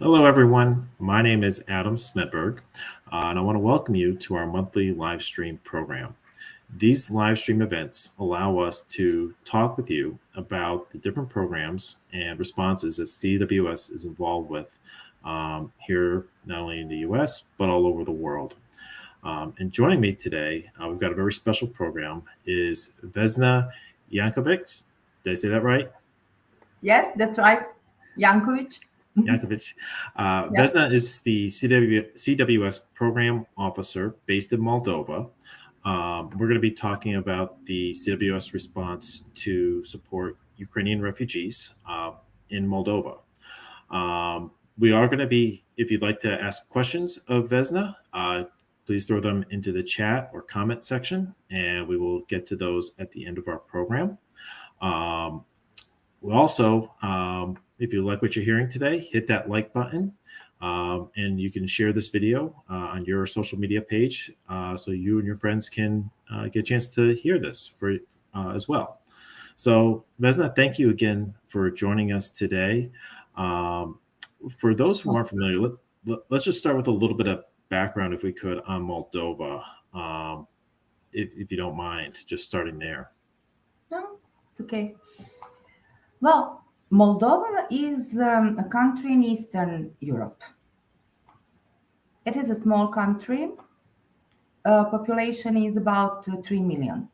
Hello, everyone. My name is Adam Smedberg, and I want to welcome you to our monthly live stream program. These live stream events allow us to talk with you about the different programs and responses that CWS is involved with here, not only in the US, but all over the world. And joining me today, we've got a very special program, is Vesna Jankovic. Did I say that right? Yes, that's right. Jankovic. Jankovic. Yeah. Vesna is the CWS program officer based in Moldova. We're going to be talking about the CWS response to support Ukrainian refugees in Moldova. We are going to be, if you'd like to ask questions of Vesna, please throw them into the chat or comment section, and we will get to those at the end of our program. We also, if you like what you're hearing today, hit that like button, and you can share this video on your social media page so you and your friends can get a chance to hear this as well. So, Vesna, thank you again for joining us today. For those who aren't familiar, let's just start with a little bit of background, if we could, on Moldova, if you don't mind, just starting there. No, it's okay. Well, Moldova is a country in Eastern Europe. It is a small country. Population is about 3 million.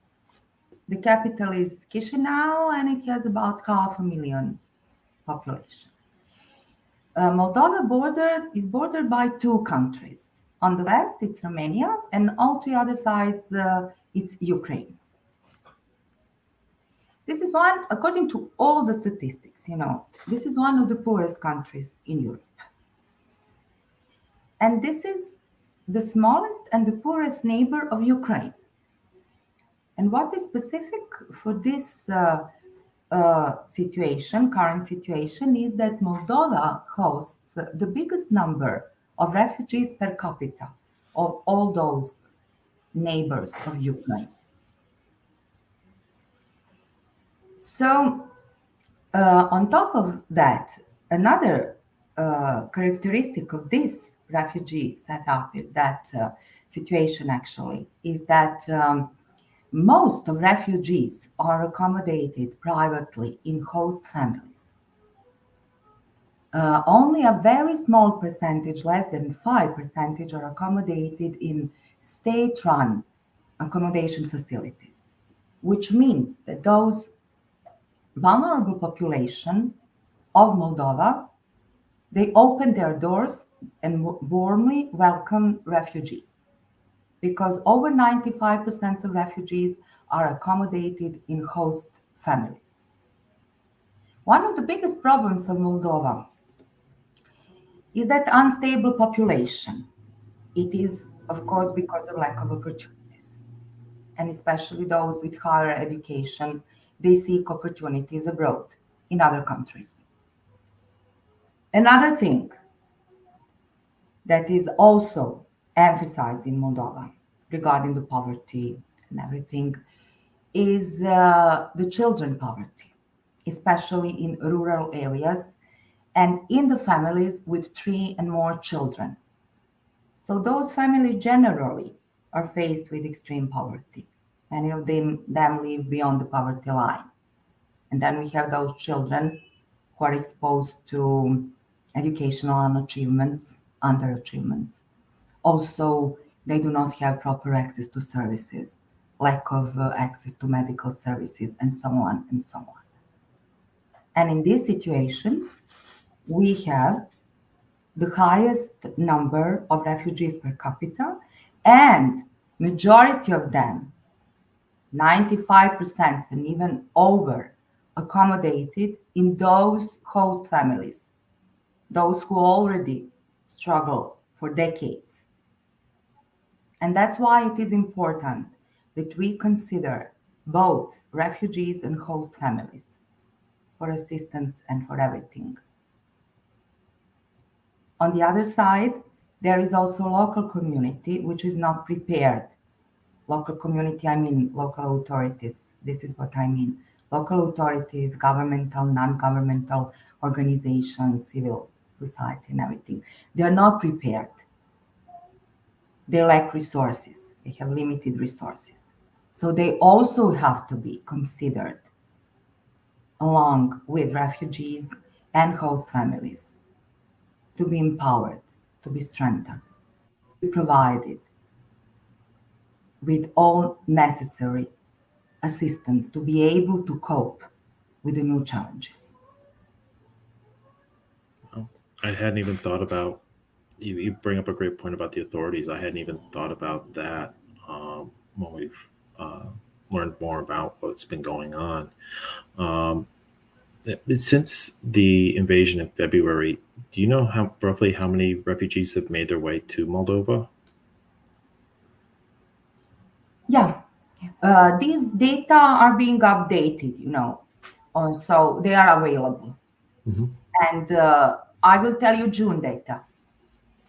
The capital is Chisinau, and it has about 500,000 population. Moldova is bordered by two countries. On the west, it's Romania, and on the other sides, it's Ukraine. This is one, according to all the statistics, this is one of the poorest countries in Europe. And this is the smallest and the poorest neighbor of Ukraine. And what is specific for this current situation, is that Moldova hosts the biggest number of refugees per capita of all those neighbors of Ukraine. So, on top of that, another characteristic of this refugee setup is that situation actually is that most of refugees are accommodated privately in host families. Only a very small percentage, less than 5%, are accommodated in state-run accommodation facilities, which means that those vulnerable population of Moldova, they open their doors and warmly welcome refugees, because over 95% of refugees are accommodated in host families. One of the biggest problems of Moldova is that unstable population. It is, of course, because of lack of opportunities, and especially those with higher education, they seek opportunities abroad in other countries. Another thing that is also emphasized in Moldova regarding the poverty and everything is the children poverty, especially in rural areas and in the families with 3 and more children. So those families generally are faced with extreme poverty. Many of them live beyond the poverty line. And then we have those children who are exposed to educational underachievements. Also, they do not have proper access to services, lack of access to medical services, and so on and so on. And in this situation, we have the highest number of refugees per capita, and majority of them, 95% and even over, accommodated in those host families, those who already struggle for decades. And that's why it is important that we consider both refugees and host families for assistance and for everything. On the other side, there is also local community which is not prepared. Local community, I mean local authorities. This is what I mean. Local authorities, governmental, non-governmental organizations, civil society and everything. They are not prepared. They lack resources. They have limited resources. So they also have to be considered along with refugees and host families to be empowered, to be strengthened, to be provided with all necessary assistance to be able to cope with the new challenges. I hadn't even thought about, you bring up a great point about the authorities. I hadn't even thought about that when we've learned more about what's been going on. Since the invasion in February, do you know roughly how many refugees have made their way to Moldova? Yeah, these data are being updated, so they are available. Mm-hmm. And I will tell you June data,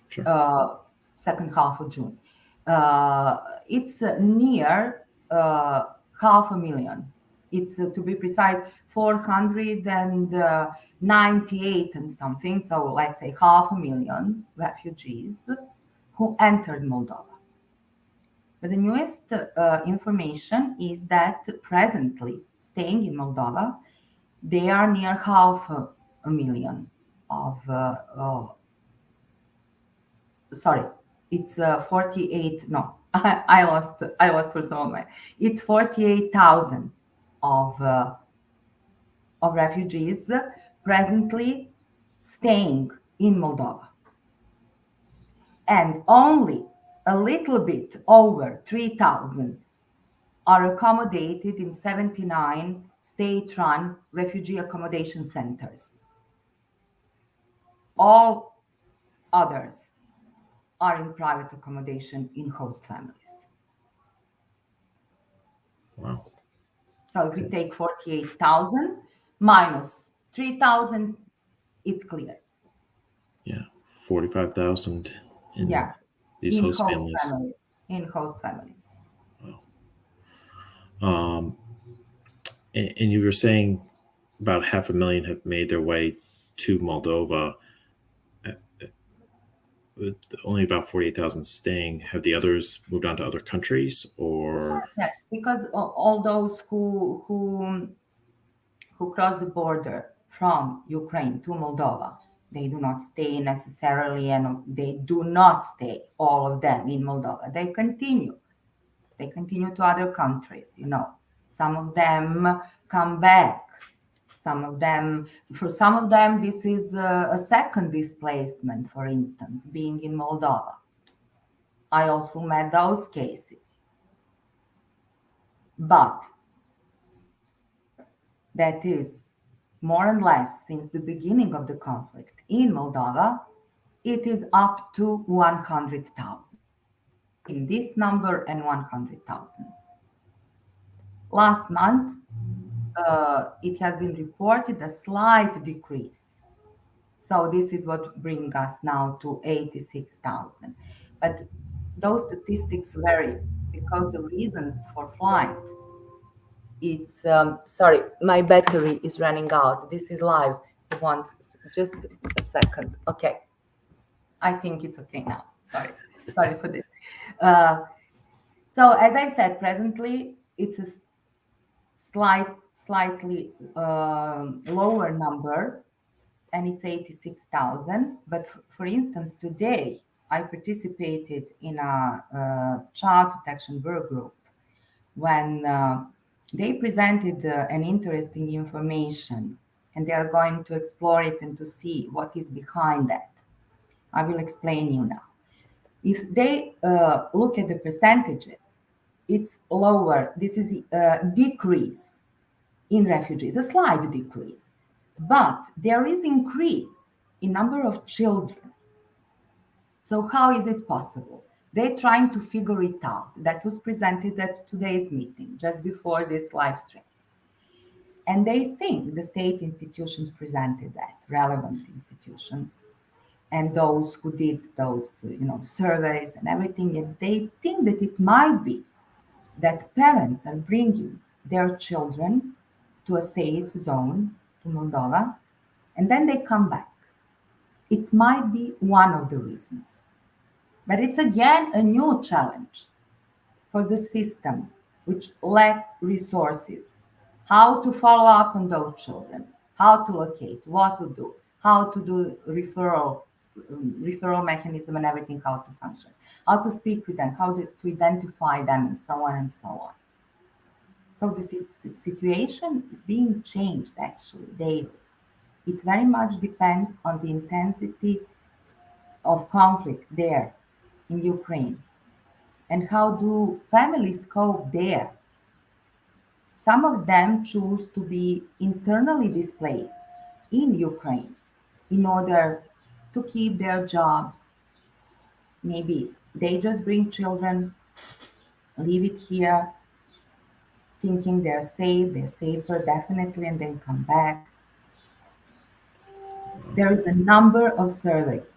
Sure. second half of June. It's near 500,000. It's to be precise, 498 and something. So let's say 500,000 refugees who entered Moldova. But the newest information is that presently staying in Moldova, they are near 500,000 of, sorry, it's 48, no, I lost for some moment. It's 48,000 of refugees presently staying in Moldova. And only a little bit over 3,000 are accommodated in 79 state-run refugee accommodation centers. All others are in private accommodation in host families. Wow. So if we take 48,000 minus 3,000, it's clear. Yeah, 45,000 in these in host families. In host families. Wow. And you were saying about 500,000 have made their way to Moldova. With only about 48,000 staying, have the others moved on to other countries, or? Yes, because all those who cross the border from Ukraine to Moldova, they do not stay necessarily, and they do not stay, all of them, in Moldova. They continue to other countries. Some of them come back. For some of them, this is a second displacement, for instance, being in Moldova. I also met those cases. But that is more and less since the beginning of the conflict in Moldova, it is up to 100,000. In this number and 100,000. Last month, it has been reported a slight decrease. So this is what brings us now to 86,000. But those statistics vary because the reasons for flight, it's, sorry, my battery is running out. This is live. Just a second. Okay. I think it's okay now. Sorry for this. So as I said, presently, it's a slightly lower number, and it's 86,000. But for instance, today I participated in a child protection work group when they presented an interesting information, and they are going to explore it and to see what is behind that. I will explain you now. If they look at the percentages, it's lower. This is a decrease in refugees, a slight decrease. But there is increase in number of children. So how is it possible? They're trying to figure it out. That was presented at today's meeting, just before this live stream. And they think the state institutions presented that, relevant institutions, and those who did those surveys and everything, and they think that it might be that parents are bringing their children to a safe zone, to Moldova, and then they come back. It might be one of the reasons. But it's again a new challenge for the system, which lacks resources. How to follow up on those children, how to locate, what to do, how to do referral mechanism and everything, how to function, how to speak with them, how to identify them, and so on and so on. So the situation is being changed actually daily. It very much depends on the intensity of conflict there in Ukraine and how do families cope there. Some of them choose to be internally displaced in Ukraine in order to keep their jobs. Maybe they just bring children, leave it here, thinking they're safe, they're safer definitely, and then come back. There is a number of surveys,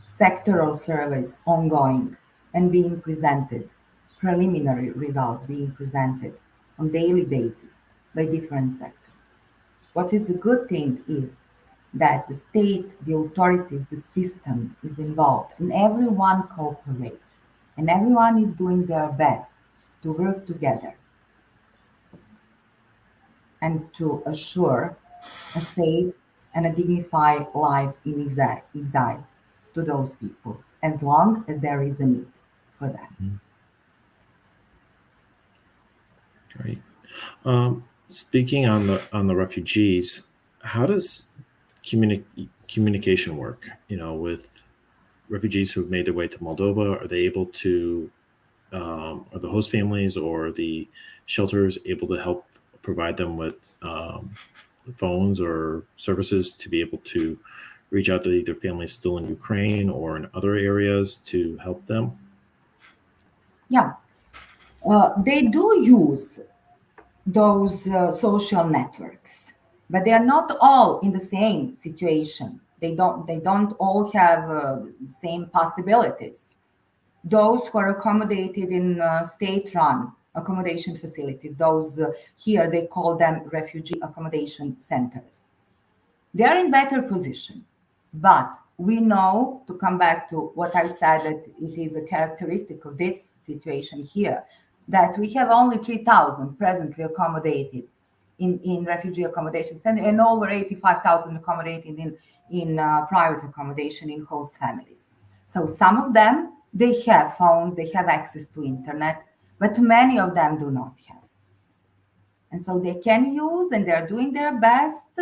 sectoral surveys ongoing and being presented, preliminary results being presented on daily basis by different sectors. What is a good thing is that the state, the authorities, the system is involved and everyone cooperates and everyone is doing their best to work together and to assure a safe and a dignified life in exile to those people, as long as there is a need for that. Great. Speaking on the refugees, how does communication work? With refugees who've made their way to Moldova, are they able to, are the host families or the shelters able to help provide them with phones or services to be able to reach out to either families still in Ukraine or in other areas to help them? Yeah, they do use those social networks, but they are not all in the same situation. They don't all have the same possibilities. Those who are accommodated in state-run accommodation facilities, those here they call them refugee accommodation centers. They are in better position, but we know, to come back to what I said, that it is a characteristic of this situation here, that we have only 3,000 presently accommodated in refugee accommodation center and over 85,000 accommodated in private accommodation in host families. So some of them, they have phones, they have access to internet, but many of them do not have. And so they can use, and they're doing their best,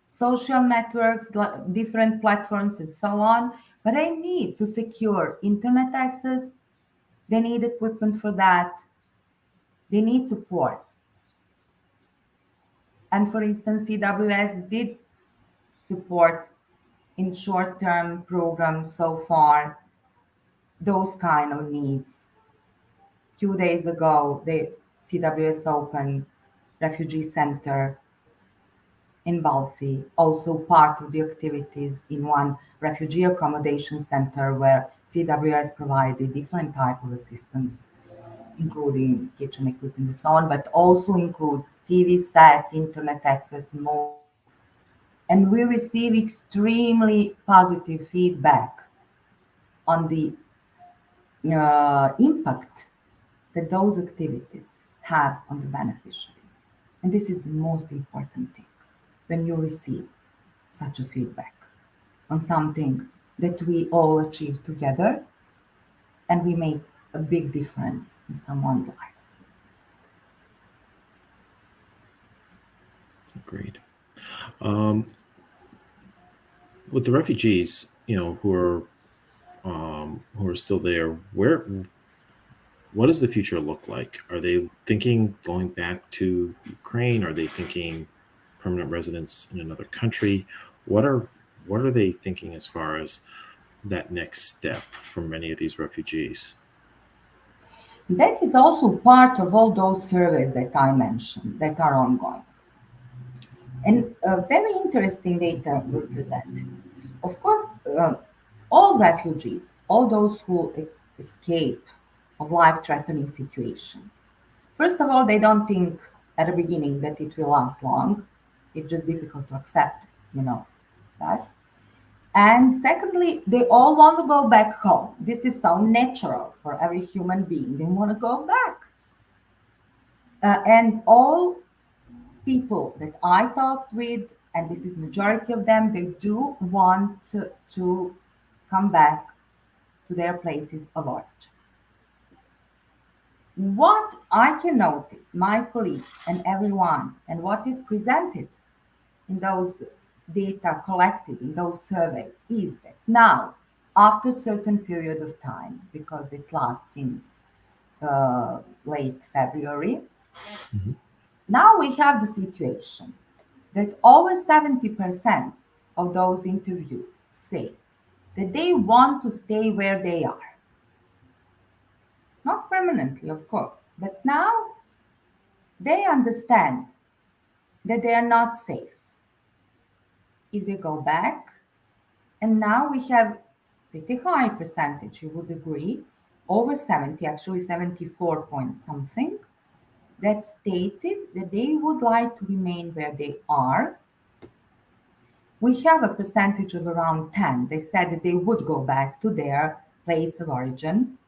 social networks, different platforms, and so on. But they need to secure internet access. They need equipment for that. They need support. And for instance, CWS did support in short-term programs so far those kind of needs. A few days ago, the CWS opened refugee center in Balfi, also part of the activities in one refugee accommodation center where CWS provided different type of assistance, including kitchen equipment and so on, but also includes TV set, internet access, more. And we receive extremely positive feedback on the impact that those activities have on the beneficiaries. And this is the most important thing when you receive such a feedback on something that we all achieve together and we make a big difference in someone's life. Agreed. With the refugees, who are still there, what does the future look like? Are they thinking going back to Ukraine? Are they thinking permanent residence in another country? What are they thinking as far as that next step for many of these refugees? That is also part of all those surveys that I mentioned that are ongoing. And very interesting data were presented. Of course, all refugees, all those who escape of life-threatening situation, first of all, they don't think at the beginning that it will last long. It's just difficult to accept, that. And secondly, they all want to go back home. This is so natural for every human being. They want to go back. And all people that I talked with, and this is majority of them, they do want to come back to their places of origin. What I can notice, my colleagues and everyone, and what is presented in those data collected in those surveys is that now, after a certain period of time, because it lasts since late February, Mhm. now we have the situation that over 70% of those interviewed say that they want to stay where they are. Not permanently, of course, but now they understand that they are not safe if they go back. And now we have pretty high percentage, you would agree, over 70, actually 74 point something, that stated that they would like to remain where they are. We have a percentage of around 10. They said that they would go back to their place of origin.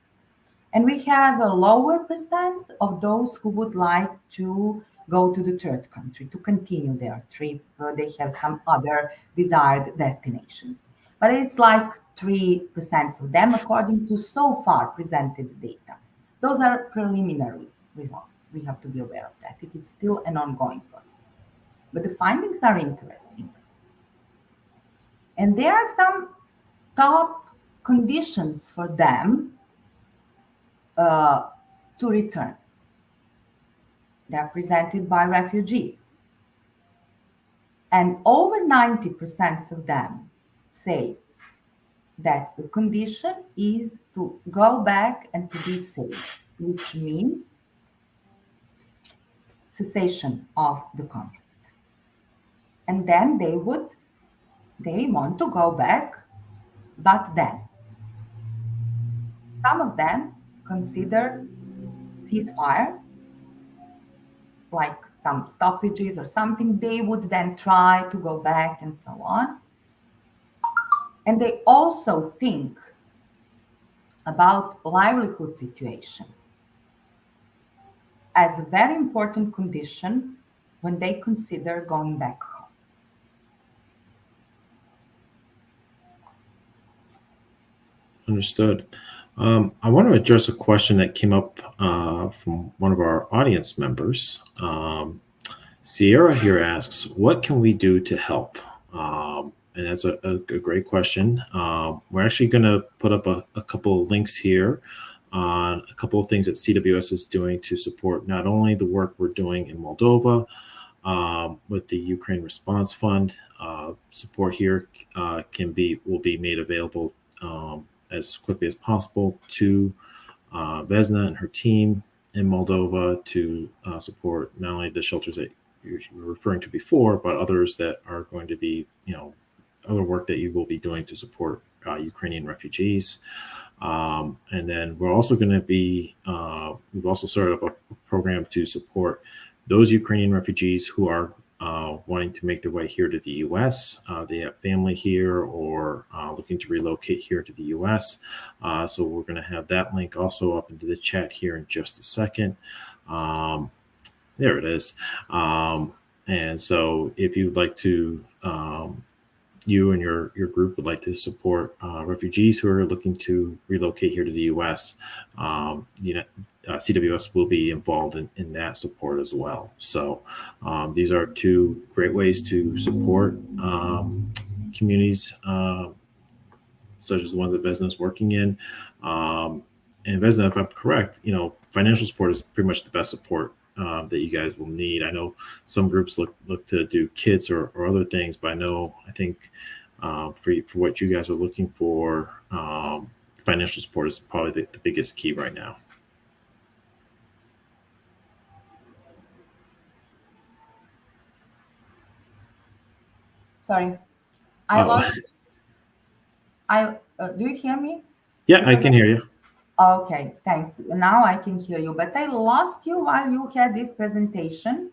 And we have a lower percent of those who would like to go to the third country to continue their trip. They have some other desired destinations. But it's like 3% of them, according to so far presented data. Those are preliminary results. We have to be aware of that. It is still an ongoing process. But the findings are interesting. And there are some top conditions for them to return. They are presented by refugees. And over 90% of them say that the condition is to go back and to be safe, which means cessation of the conflict. And then they want to go back, but then some of them consider ceasefire, like some stoppages or something. They would then try to go back and so on. And they also think about livelihood situation as a very important condition when they consider going back home. Understood. I want to address a question that came up from one of our audience members. Sierra here asks, what can we do to help? And that's a great question. We're actually going to put up a couple of links here on a couple of things that CWS is doing to support not only the work we're doing in Moldova with the Ukraine Response Fund. Support here will be made available as quickly as possible to Vesna and her team in Moldova to support not only the shelters that you were referring to before, but others that are going to be, other work that you will be doing to support Ukrainian refugees. And then we're also going to be, we've also started up a program to support those Ukrainian refugees who are wanting to make their way here to the U.S. They have family here or looking to relocate here to the U.S. So we're going to have that link also up into the chat here in just a second. There it is. And so if you'd like to, you and your group would like to support refugees who are looking to relocate here to the U.S., CWS will be involved in that support as well. So these are two great ways to support communities such as the ones that Vesna is working in. And Vesna, if I'm correct, financial support is pretty much the best support that you guys will need. I know some groups look to do kits or other things, but I think for what you guys are looking for, financial support is probably the biggest key right now. Sorry, do you hear me? Yeah, because I can hear you. Okay, thanks. Now I can hear you, but I lost you while you had this presentation.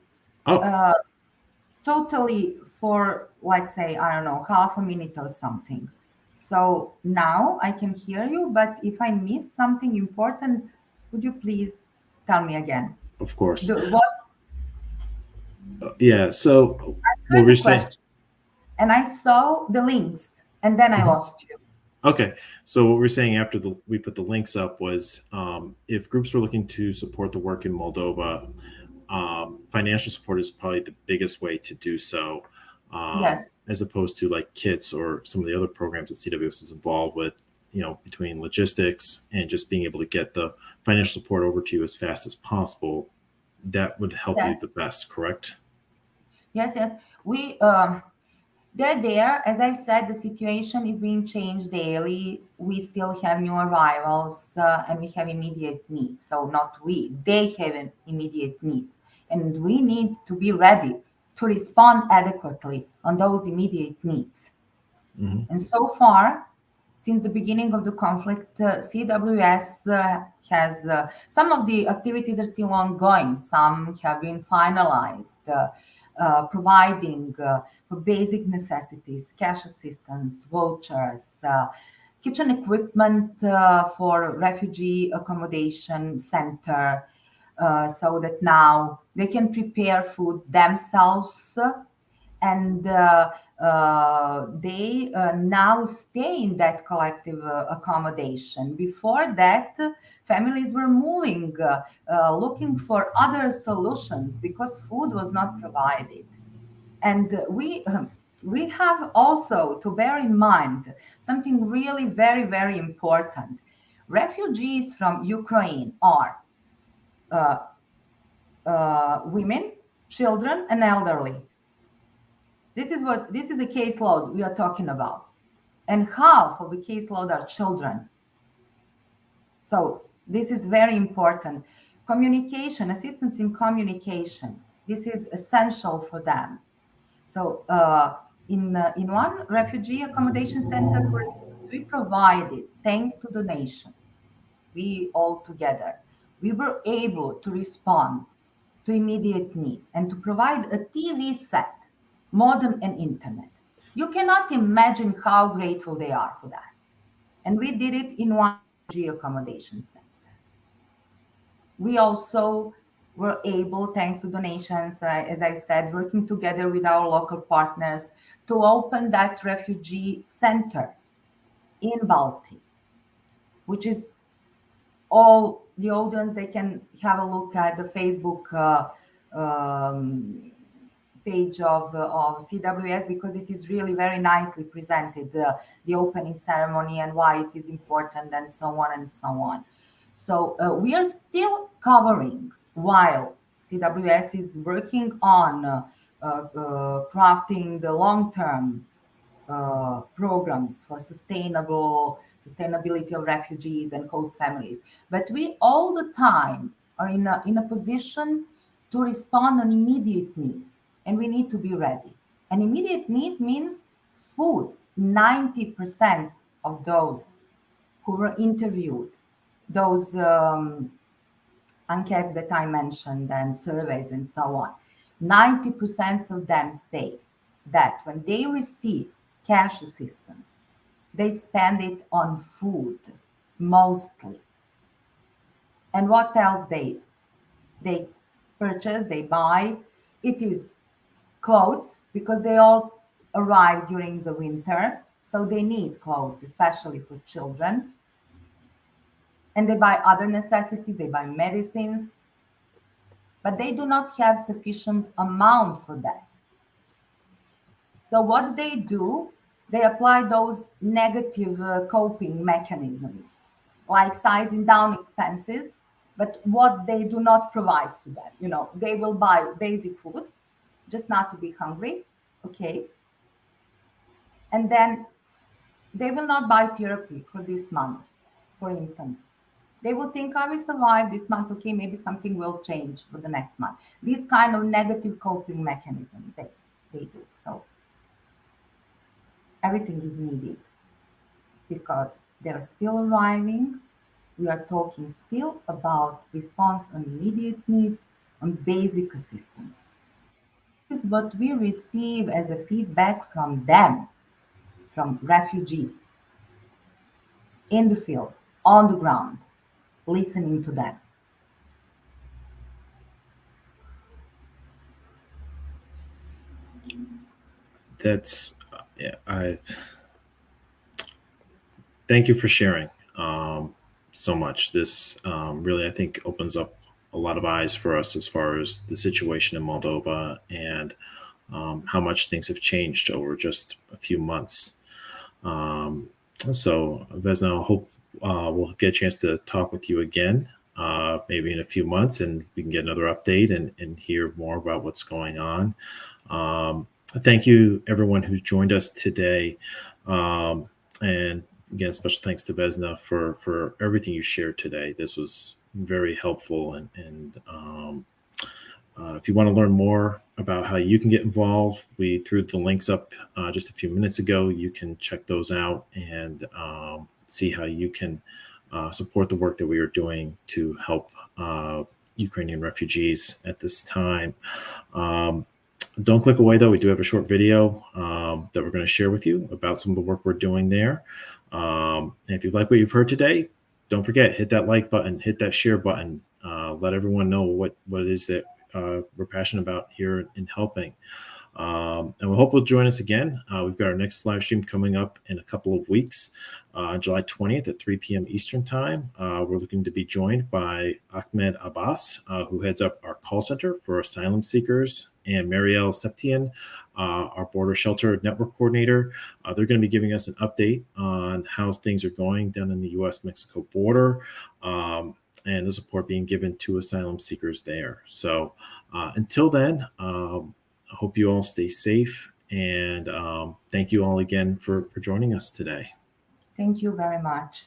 Totally for, let's say, I don't know, half a minute or something. So now I can hear you, but if I missed something important, would you please tell me again? Of course. What Yeah. So I what heard we're the saying. question and I saw the links and then I Mhm. lost you. Okay. So what we're saying after we put the links up was if groups were looking to support the work in Moldova, financial support is probably the biggest way to do so, Yes, as opposed to like kits or some of the other programs that CWS is involved with, between logistics and just being able to get the financial support over to you as fast as possible. That would help you yes, the best, correct? yes. We they're there. As I've said, the situation is being changed daily. We still have new arrivals and we have immediate needs. So not we, they have immediate needs, and we need to be ready to respond adequately on those immediate needs. Hmm. And so far, since the beginning of the conflict, CWS has some of the activities are still ongoing. Some have been finalized, providing for basic necessities, cash assistance, vouchers, kitchen equipment for refugee accommodation center, so that now they can prepare food themselves and they now stay in that collective accommodation. Before that, families were moving, looking for other solutions because food was not provided. And we have also to bear in mind something really very, very important. Refugees from Ukraine are uh, women, children, and elderly. This is the caseload we are talking about. And half of the caseload are children. So this is very important. Communication, assistance in communication, this is essential for them. So in one refugee accommodation center, for instance, we provided, thanks to donations, we all together, we were able to respond to immediate need and to provide a TV set, modem and internet. You cannot imagine how grateful they are for that. And we did it in one refugee accommodation center. We also were able, thanks to donations, as I've said, working together with our local partners to open that refugee center in Balti, which is all the audience, they can have a look at the Facebook page of CWS because it is really very nicely presented, the opening ceremony and why it is important and so on and so on. So we are still covering while CWS is working on crafting the long-term programs for sustainability of refugees and host families. But we all the time are in a position to respond on immediate needs, and we need to be ready. And immediate needs means food. 90% of those who were interviewed, those enquetes that I mentioned and surveys and so on, 90% of them say that when they receive cash assistance, they spend it on food mostly. And what else they purchase, they buy? It is clothes because they all arrive during the winter, so they need clothes, especially for children. And they buy other necessities, they buy medicines, but they do not have sufficient amount for that. So what they do, they apply those negative coping mechanisms, like sizing down expenses, but what they do not provide to them. They will buy basic food, just not to be hungry, okay? And then they will not buy therapy for this month, for instance. They will think, I will survive this month, okay, maybe something will change for the next month. These kind of negative coping mechanisms they do. So everything is needed because they're still arriving. We are talking still about response on immediate needs, on basic assistance. This is what we receive as a feedback from them, from refugees. in the field, on the ground, listening to them. That's, I thank you for sharing so much. This really, I think, opens up a lot of eyes for us as far as the situation in Moldova and how much things have changed over just a few months. So, Vesna, I hope we'll get a chance to talk with you again, maybe in a few months, and we can get another update and hear more about what's going on. Thank you, everyone who's joined us today. And again, special thanks to Vesna for everything you shared today. This was very helpful. And if you want to learn more about how you can get involved, we threw the links up just a few minutes ago. You can check those out and see how you can support the work that we are doing to help Ukrainian refugees at this time. Don't click away, though. We do have a short video that we're going to share with you about some of the work we're doing there. And if you like what you've heard today, don't forget, hit that like button, hit that share button. Let everyone know what it is that we're passionate about here in helping. And we hope you'll join us again. We've got our next live stream coming up in a couple of weeks, July 20th at 3 p.m. Eastern time. We're looking to be joined by Ahmed Abbas, who heads up our call center for asylum seekers, and Marielle Septian, our border shelter network coordinator. They're going to be giving us an update on how things are going down in the U.S.-Mexico border, and the support being given to asylum seekers there. So until then, I hope you all stay safe, and thank you all again for joining us today. Thank you very much.